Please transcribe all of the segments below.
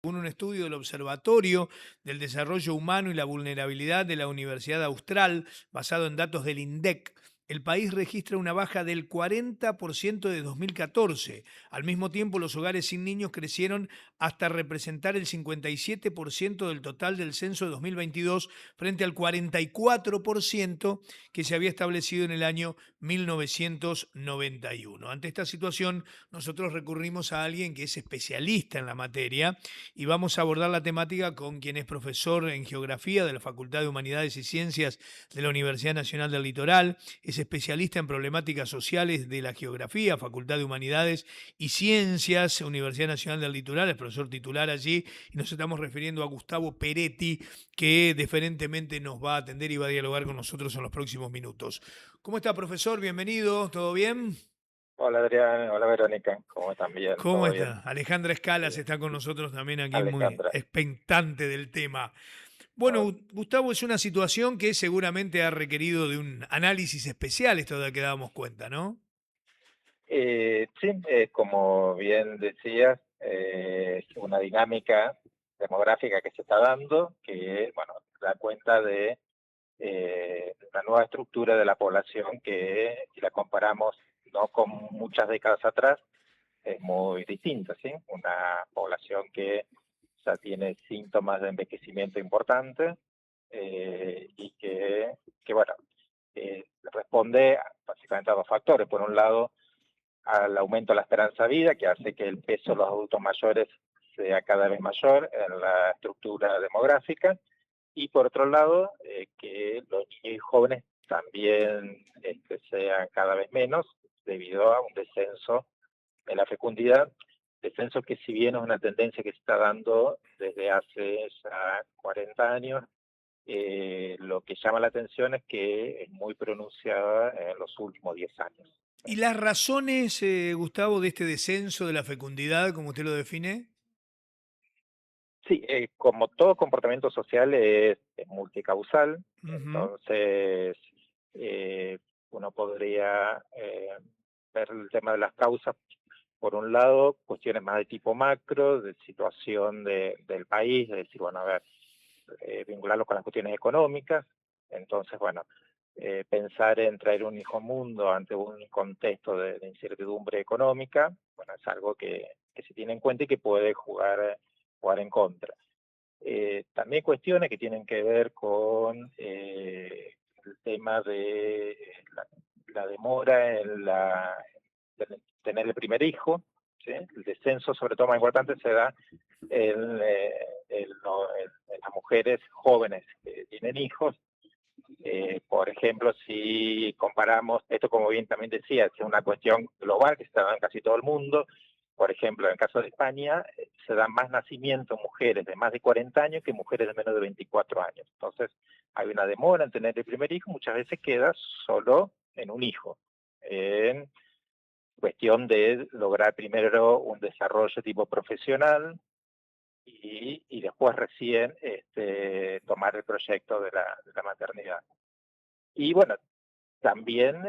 Según un estudio del Observatorio del Desarrollo Humano y la Vulnerabilidad de la Universidad Austral, basado en datos del INDEC, el país registra una baja del 40% de 2014. Al mismo tiempo, los hogares sin niños crecieron hasta representar el 57% del total del censo de 2022 frente al 44% que se había establecido en el año 1991. Ante esta situación, nosotros recurrimos a alguien que es especialista en la materia y vamos a abordar la temática con quien es profesor en geografía de la Facultad de Humanidades y Ciencias de la Universidad Nacional del Litoral, es especialista en problemáticas sociales de la geografía, Facultad de Humanidades y Ciencias, Universidad Nacional del Litoral, es profesor titular allí, y nos estamos refiriendo a Gustavo Peretti, que deferentemente nos va a atender y va a dialogar con nosotros en los próximos minutos. ¿Cómo está, profesor? Bienvenido, ¿todo bien? Hola Adrián, hola Verónica, ¿cómo están? Bien, ¿Cómo todo bien. está? Alejandra Escalas Bien. está con nosotros también aquí, muy Alejandra. expectante del tema. Bueno, Hola. Gustavo, es una situación que seguramente ha requerido de un análisis especial, esto de que dábamos cuenta, ¿no? Sí, como bien decías, es una dinámica demográfica que se está dando, que, bueno, da cuenta de una nueva estructura de la población que, si la comparamos no con muchas décadas atrás, es muy distinta, ¿sí? Una población que ya tiene síntomas de envejecimiento importante y que, bueno, responde básicamente a dos factores. Por un lado, al aumento de la esperanza de vida, que hace que el peso de los adultos mayores sea cada vez mayor en la estructura demográfica, y por otro lado, que los niños y jóvenes también sean cada vez menos debido a un descenso en la fecundidad, descenso que si bien es una tendencia que se está dando desde hace ya 40 años, lo que llama la atención es que es muy pronunciada en los últimos 10 años. ¿Y las razones, Gustavo, de este descenso de la fecundidad, como usted lo define? Sí, como todo comportamiento social es multicausal, Ujú. entonces eh, uno podría ver el tema de las causas. Por un lado, cuestiones más de tipo macro, de situación del país, de decir, bueno, a ver, vincularlo con las cuestiones económicas. Entonces, bueno, pensar en traer un hijo al mundo ante un contexto de incertidumbre económica, bueno, es algo que se tiene en cuenta y que puede jugar en contra. También cuestiones que tienen que ver con el tema de la demora en tener el primer hijo, ¿sí? El descenso, sobre todo más importante, se da en las mujeres jóvenes que tienen hijos. Por ejemplo, si comparamos, esto como bien también decía, es una cuestión global que se da en casi todo el mundo. Por ejemplo, en el caso de España, se dan más nacimientos mujeres de más de 40 años que mujeres de menos de 24 años. Entonces, hay una demora en tener el primer hijo, muchas veces queda solo en un hijo. En cuestión de lograr primero un desarrollo tipo profesional, y después recién tomar el proyecto de la maternidad. Y bueno, también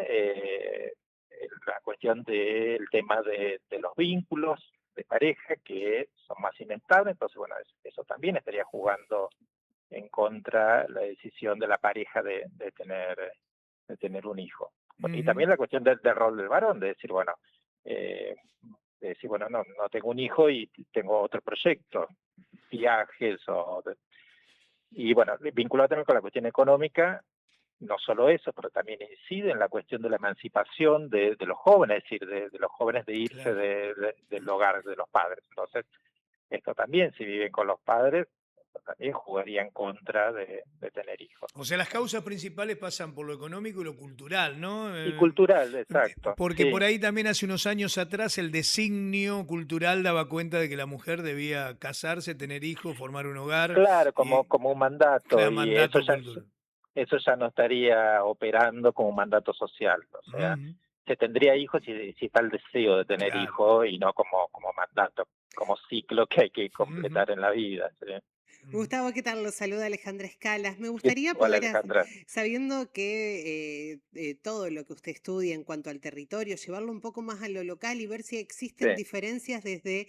la cuestión del tema de los vínculos de pareja que son más inestables, entonces bueno, eso también estaría jugando en contra la decisión de la pareja de tener un hijo. Y Ujú. también la cuestión del rol del varón, eh, de decir, bueno, no tengo un hijo y tengo otro proyecto, viajes y bueno, vinculado también con la cuestión económica, no solo eso, pero también incide en la cuestión de la emancipación de los jóvenes, es decir, de los jóvenes de irse Claro. del hogar de los padres. Entonces, esto también, si viven con los padres, esto también jugaría en contra de tener hijos. O sea, las causas principales pasan por lo económico y lo cultural, ¿no? Y cultural, exacto, Porque sí. por ahí también hace unos años atrás el designio cultural daba cuenta de que la mujer debía casarse, tener hijos, formar un hogar Claro, y como un mandato, crear y mandato cultural. eso ya no estaría operando como un mandato social. O sea, Ujú. se tendría hijos si está el deseo de tener Claro. hijos y no como mandato, como ciclo que hay que Ujú. completar en la vida, ¿sí? Mm. Gustavo, ¿qué tal? Los saluda Alejandra Escalas. Me ¿Qué- gustaría Hola poder, Alejandra. sabiendo que todo lo que usted estudia en cuanto al territorio, llevarlo un poco más a lo local y ver si Sí, existen diferencias desde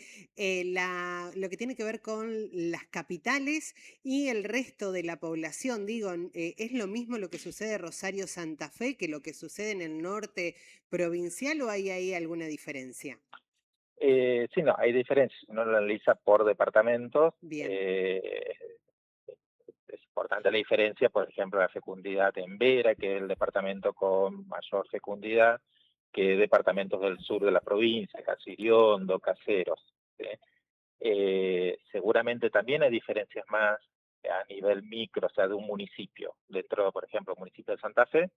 lo que tiene que ver con las capitales y el resto de la población. Digo, ¿es lo mismo lo que sucede en Rosario Santa Fe que lo que sucede en el norte provincial o hay ahí alguna diferencia? sí, no, hay diferencias. Uno lo analiza por departamentos. Bien, Es importante la diferencia, por ejemplo, la fecundidad en Vera, que es el departamento con mayor fecundidad, que departamentos del sur de la provincia, Casiriondo, Caseros. ¿Sí? Seguramente también hay diferencias más a nivel micro, o sea, de un municipio. Dentro, por ejemplo, el municipio de Santa Fe,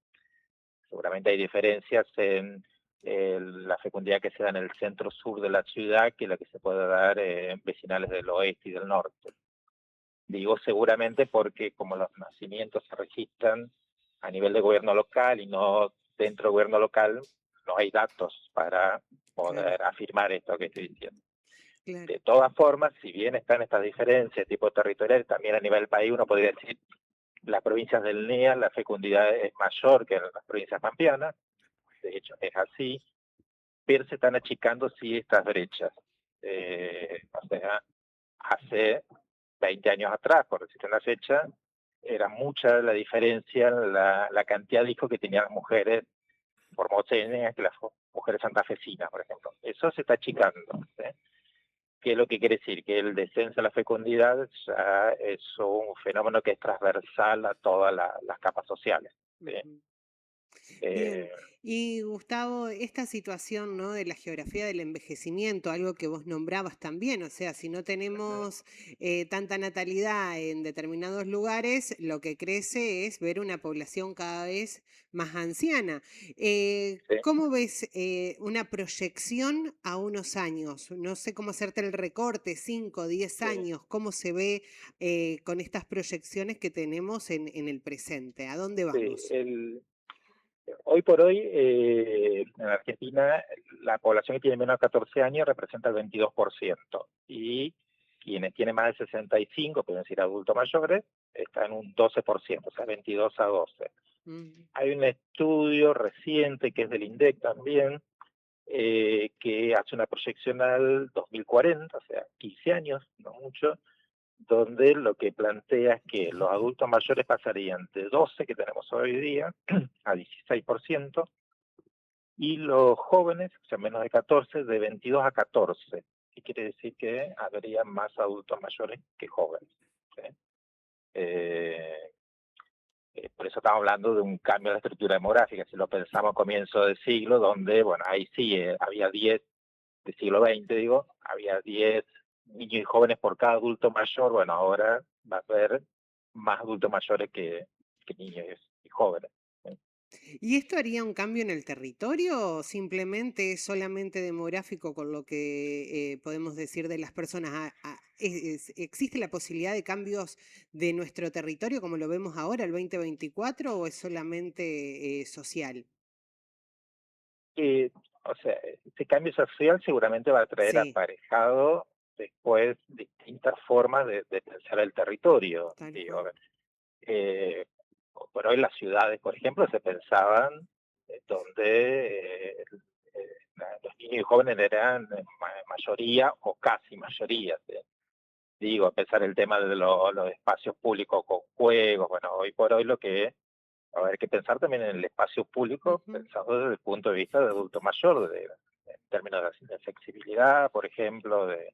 seguramente hay diferencias en la fecundidad que se da en el centro sur de la ciudad que la que se puede dar en vecinales del oeste y del norte. Digo seguramente porque como los nacimientos se registran a nivel de gobierno local y no dentro del gobierno local, no hay datos para claro, poder afirmar esto que estoy diciendo. claro. De todas formas, si bien están estas diferencias tipo territorial, también a nivel país uno podría decir las provincias del NEA la fecundidad es mayor que en las provincias pampeanas, de hecho es así, pero se están achicando sí estas brechas. O sea, hace 20 años atrás, por decirte una fecha, era mucha la diferencia en la cantidad de hijos que tenían las mujeres formoseñas que las mujeres santafesinas, por ejemplo. Eso se está achicando. ¿Sí? ¿Qué es lo que quiere decir? Que el descenso de la fecundidad ya es un fenómeno que es transversal a todas las capas sociales. ¿Sí? Ujú. Bien, Eh, y Gustavo, esta situación, ¿no? De la geografía del envejecimiento, algo que vos nombrabas también, o sea, si no tenemos tanta natalidad en determinados lugares, lo que crece es ver una población cada vez más anciana. sí, ¿Cómo ves una proyección a unos años? No sé cómo hacerte el recorte, 5, 10 sí, años, ¿cómo se ve con estas proyecciones que tenemos en el presente? ¿A dónde sí. vamos? Hoy por hoy, en Argentina, la población que tiene menos de 14 años representa el 22%. Y quienes tienen más de 65, pueden decir adultos mayores, están en un 12%, o sea, 22 a 12. Mm. Hay un estudio reciente que es del INDEC también, que hace una proyección al 2040, o sea, 15 años, no mucho, donde lo que plantea es que los adultos mayores pasarían de 12 que tenemos hoy día a 16%, y los jóvenes, o sea, menos de 14, de 22 a 14. ¿Qué quiere decir? Que habría más adultos mayores que jóvenes. ¿Sí? Eh, por eso estamos hablando de un cambio de la estructura demográfica. Si lo pensamos a comienzo del siglo, donde, bueno, ahí sí había 10, del siglo XX, digo, había 10 niños y jóvenes por cada adulto mayor. Bueno, ahora va a haber más adultos mayores que niños y jóvenes. ¿Sí? ¿Y esto haría un cambio en el territorio o simplemente es solamente demográfico con lo que podemos decir de las personas? ¿Existe la posibilidad de cambios de nuestro territorio como lo vemos ahora, el 2024, o es solamente social? Eh, o sea, este cambio social seguramente va a traer Sí, aparejado después distintas formas de pensar el territorio. tal Digo, cual. eh, por hoy las ciudades, por ejemplo, se pensaban donde los niños y jóvenes eran mayoría o casi mayoría. ¿Sí? Digo, a pesar del tema de los espacios públicos con juegos, bueno, hoy por hoy lo que a ver, hay que pensar también en el espacio público, Ujú. pensado desde el punto de vista de adulto mayor, en términos de flexibilidad, por ejemplo, de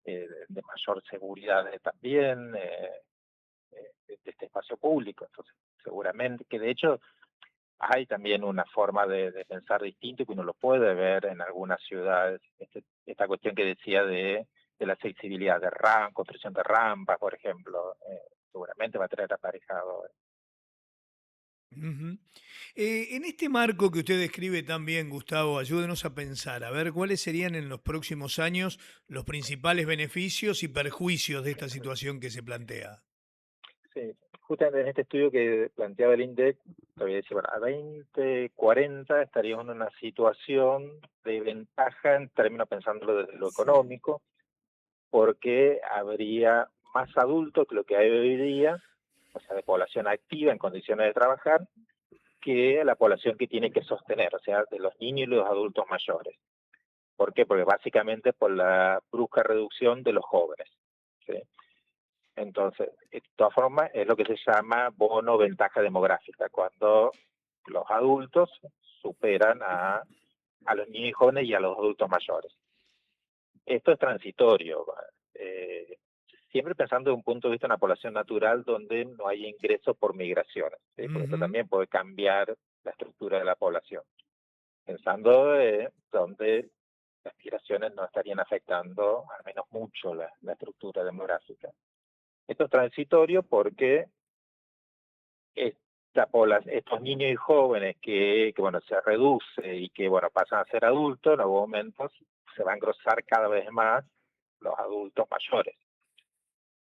mayor seguridad también, de este espacio público. Entonces, seguramente que de hecho hay también una forma de pensar distinto que uno lo puede ver en algunas ciudades. Esta cuestión que decía de la flexibilidad de construcción de rampas, por ejemplo, seguramente va a traer aparejado. Ujú. En este marco que usted describe también, Gustavo, ayúdenos a pensar, a ver cuáles serían en los próximos años los principales beneficios y perjuicios de esta situación que se plantea. Sí, justamente en este estudio que planteaba el INDEC, todavía decía, bueno, a 2040 estaríamos en una situación de ventaja en términos pensándolo desde lo Sí. económico, porque habría más adultos que lo que hay hoy día, o sea, de población activa en condiciones de trabajar, que la población que tiene que sostener, o sea, de los niños y los adultos mayores. ¿Por qué? Porque básicamente por la brusca reducción de los jóvenes, ¿sí? Entonces, de todas formas, es lo que se llama bono ventaja demográfica, cuando los adultos superan a los niños y jóvenes y a los adultos mayores. Esto es transitorio, eh, siempre pensando desde un punto de vista de una población natural donde no hay ingresos por migraciones, ¿sí? Porque esto también puede cambiar la estructura de la población. Pensando donde las migraciones no estarían afectando, al menos mucho, la estructura demográfica. Esto es transitorio porque estos niños y jóvenes que bueno, se reduce y que bueno, pasan a ser adultos, en algún momento se va a engrosar cada vez más los adultos mayores.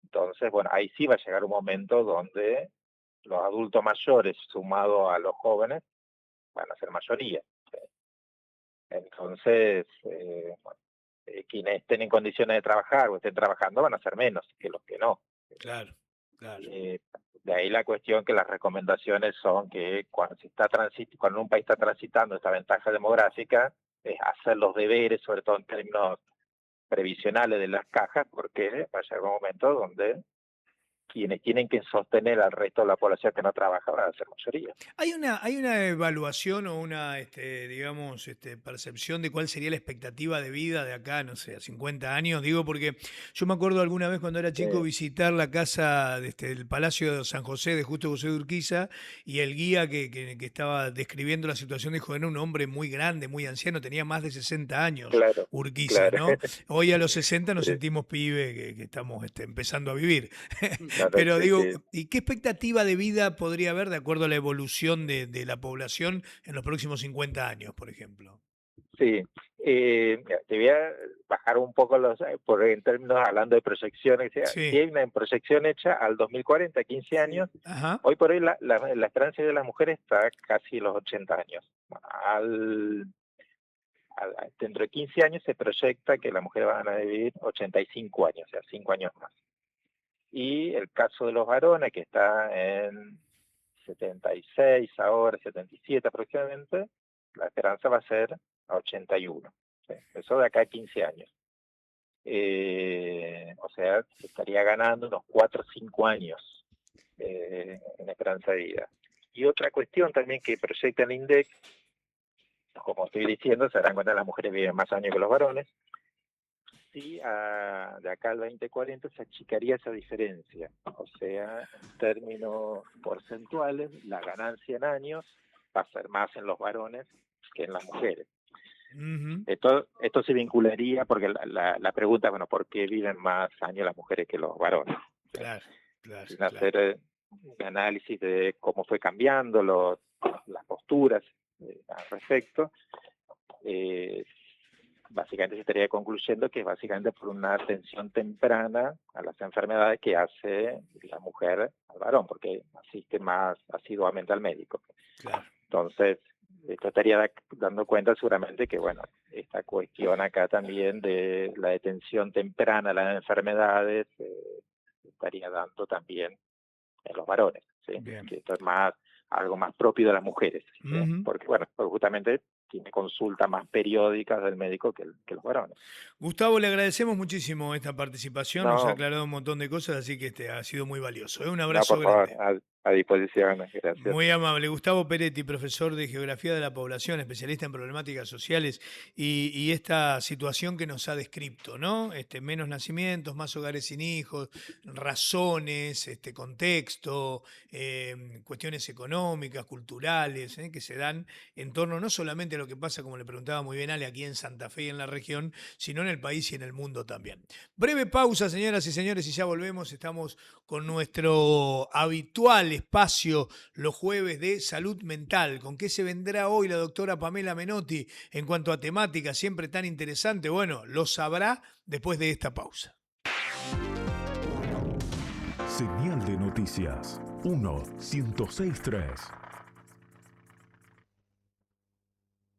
Entonces, bueno, ahí sí va a llegar un momento donde los adultos mayores sumados a los jóvenes van a ser mayoría. ¿Sí? Entonces, bueno, quienes estén en condiciones de trabajar o estén trabajando van a ser menos que los que no. Claro, claro. De ahí la cuestión que las recomendaciones son que cuando un país está transitando esta ventaja demográfica, es hacer los deberes, sobre todo en términos previsionales de las cajas, porque va a llegar un momento donde quienes tienen que sostener al resto de la población que no trabaja van a ser mayoría. Hay una evaluación o una, digamos, percepción de cuál sería la expectativa de vida de acá, no sé, a 50 años? Digo, porque yo me acuerdo alguna vez cuando era chico visitar la casa del Palacio de San José, de Justo José de Urquiza, y el guía que estaba describiendo la situación dijo, era un hombre muy grande, muy anciano, tenía más de 60 años, Claro, Urquiza, claro. ¿no? Hoy a los 60 nos Sí, sentimos pibe que estamos empezando a vivir. claro, Pero sí, digo, sí. ¿y qué expectativa de vida podría haber de acuerdo a la evolución de la población en los próximos 50 años, por ejemplo? Sí, mira, te voy a bajar un poco en términos hablando de proyecciones. Si Sí, hay una proyección hecha al 2040, 15 años, Sí. ajá, hoy por hoy la esperanza de las mujeres está casi los 80 años. Dentro de 15 años se proyecta que las mujeres van a vivir 85 años, o sea, 5 años más. Y el caso de los varones, que está en 76 ahora, 77 aproximadamente, la esperanza va a ser a 81. ¿Sí? Eso de acá a 15 años. O sea, se estaría ganando unos 4 o 5 años en esperanza de vida. Y otra cuestión también que proyecta el INDEC, como estoy diciendo, se darán cuenta que las mujeres viven más años que los varones. Sí, de acá al 2040 se achicaría esa diferencia. O sea, en términos porcentuales, la ganancia en años va a ser más en los varones que en las mujeres. ujú, Esto se vincularía, porque la pregunta, bueno, ¿por qué viven más años las mujeres que los varones? ¿Sí? claro, claro, Sin claro. hacer un análisis de cómo fue cambiando las posturas al respecto, básicamente se estaría concluyendo que es básicamente por una atención temprana a las enfermedades que hace la mujer al varón, porque asiste más asiduamente al médico. Claro. Entonces, esto estaría dando cuenta seguramente que, bueno, esta cuestión acá también de la detención temprana a las enfermedades estaría dando también en los varones, ¿sí? Bien. Que esto es algo más propio de las mujeres, ¿sí? Ujú. Porque, bueno, pues justamente tiene consultas más periódicas del médico que los varones. Gustavo, le agradecemos muchísimo esta participación, nos ha No, aclarado un montón de cosas, así que ha sido muy valioso. Un no, abrazo por favor, grande. a disposición, gracias. Muy amable. Gustavo Peretti, profesor de Geografía de la Población, especialista en problemáticas sociales y esta situación que nos ha descrito, ¿no? Menos nacimientos, más hogares sin hijos, razones, contexto, cuestiones económicas, culturales, que se dan en torno no solamente a lo que pasa, como le preguntaba muy bien Ale, aquí en Santa Fe y en la región, sino en el país y en el mundo también. Breve pausa, señoras y señores, y ya volvemos. Estamos con nuestro habitual espacio los jueves de salud mental. ¿Con qué se vendrá hoy la doctora Pamela Menotti en cuanto a temática siempre tan interesante? Bueno, lo sabrá después de esta pausa. Señal de noticias 1-106-3.